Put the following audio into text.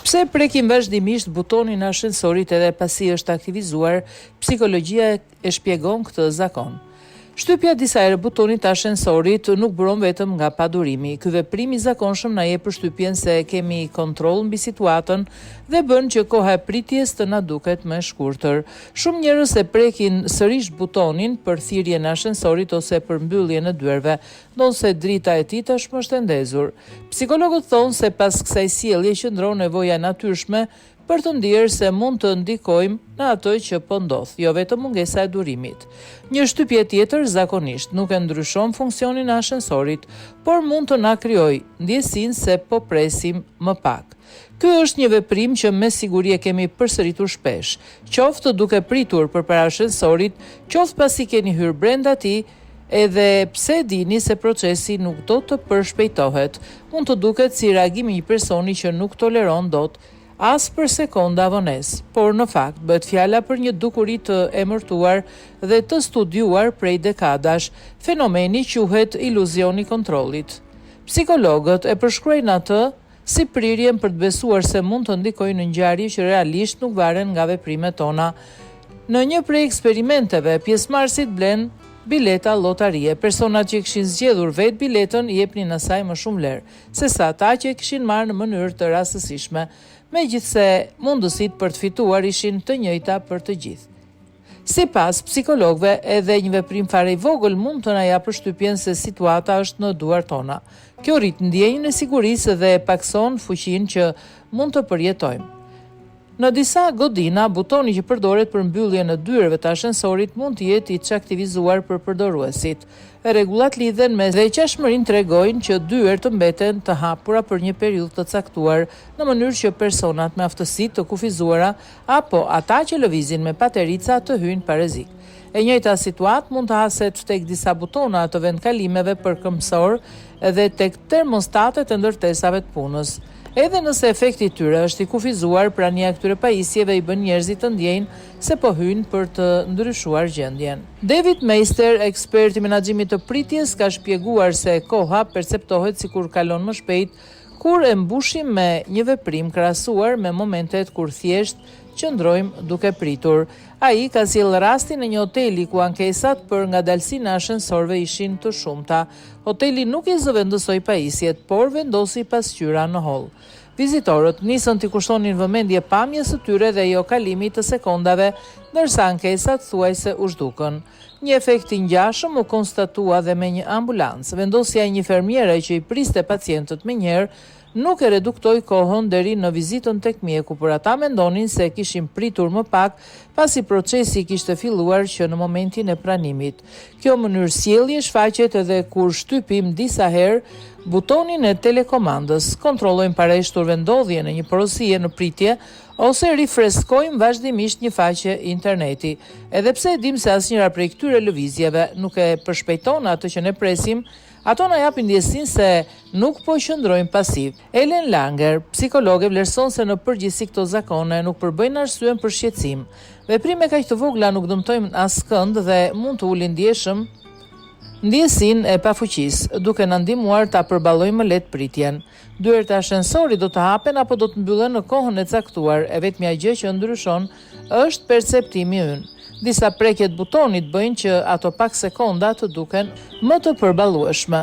Pse prekim vazhdimisht butonin ashensorit edhe pasi është aktivizuar, psikologjia e shpjegon këtë zakon. Shtypja disa herë butonit ashensorit nuk bëron vetëm nga padurimi. Ky veprim i zakonshëm na jep përshtypjen se kemi kontroll mbi situatën dhe bën që koha e pritjes të na duket më e shkurtër. Shumë njerëz e prekin sërish butonin për thirrjen e ashensorit ose për mbylljen e dyerve, ndonse drita e tij tashmë është e ndezur. Psikologët thonë se pas kësaj sjellje qëndron nevoja natyrshme për të ndjerë se mund të ndikojmë në atë që po ndodh, jo vetëm mungesa e durimit. Një shtypje tjetër zakonisht nuk e ndryshon funksionin e ashensorit, por mund të na krijojë ndjesinë se po presim më pak. Ky është një veprim që me siguri e kemi përsëritur shpesh, qoftë duke pritur përpara ashensorit, qoftë pasi keni hyrë brenda tij, edhe pse dini se procesi nuk do të përshpejtohet. Mund të duket si reagimi i një personi që nuk toleron dot as për sekonda vonesë, por në fakt bëhet fjala për një dukuri të emërtuar dhe të studiuar prej dekadash. Fenomeni quhet iluzioni i kontrollit. Psikologët e përshkruajnë atë si prirjen për të besuar se mund të ndikojë në ngjarje që realisht nuk varen nga veprimet tona. Në një prej eksperimenteve, pjesëmarrësit blen bileta llotarie. Personat që kishin zgjedhur vetë biletën i jepnin asaj më shumë ler, sesa ata që e kishin marrë në mënyrë të rastësishme. Megjithse mundësitë për të fituar ishin të njëjta për të gjithë. Sipas psikologëve, edhe një veprim fare i vogël mund të na japë përshtypjen se situata është në duart tona. Kjo rrit ndjenjën e sigurisë dhe pakson fuqinë që mund të përjetojmë. Në disa godina, butoni që përdoret për mbylljen e dyerve të ashensorit mund të jetë i çaktivizuar për përdoruesit. Rregullat lidhen me dhe qashmërinë tregojnë që dyert të mbeten të hapura për një periudhë të caktuar, në mënyrë që personat me aftësi të kufizuara apo ata që lëvizin me paterica të hyjnë pa rrezik. E njëjta situatë mund të haset tek disa butona të vendkalimeve për këmbësor dhe tek termostatet e ndërtesave të punës. Edhe nëse efekti i tyre është i kufizuar, prania e këtyre pajisjeve i bën njerëzit të ndjejnë se po hyjnë për të ndryshuar gjendjen. David Meister, ekspert i menaxhimit të pritjes, ka shpjeguar se koha perceptohet sikur kalon më shpejt kur e mbushim me një veprim krahasuar me momentet kur thjesht qëndrojmë duke pritur. Ai ka sjellë rastin e një hoteli ku ankesat për ngadalësinë e ashensorëve ishin të shumta. Hoteli nuk i zëvendësoi pajisjet, por vendosi pasqyra në hol. Vizitorët nisën t'i kushtonin vëmendje pamjes së tyre dhe jo kalimit të sekondave, ndërsa ankesat thuajse u zhdukën. Një efekt i ngjashëm u konstatua dhe me një ambulancë. Vendosja e një fermiere që i priste pacientët me njëherë nuk e reduktoi kohën deri në vizitën tek mjeku, por ata mendonin se kishin pritur më pak pasi procesi kishte filluar që në momentin e pranimit. Kjo mënyrë sjellje shfaqet edhe kur shtypim disa herë butonin e telekomandës, kontrollojmë parashtur vendodhjen e një porosie në pritje ose rifreskojmë vazhdimisht një faqe interneti. Edhe pse e dim se asnjëra prej këtyre lëvizjeve nuk e përshpejton atë që ne presim, ato na japin ndjesinë se nuk po qëndrojmë pasiv. Ellen Langer, psikologe, vlerëson se në përgjithësi këto zakone nuk përbëjnë arsyen për shqetësim. Veprime kaq të vogla nuk dëmtojnë askënd dhe mund të ulin ndjeshëm ndjesinë e pafuqisë, duke na ndihmuar ta përballojmë më lehtë pritjen. Dyert e ashensorit do të hapen apo do të mbyllen në kohën e caktuar, e vetmja gjë që ndryshon është perceptimi ynë. Disa prekje të butonit bëjnë që ato pak sekonda të duken më të përballueshme.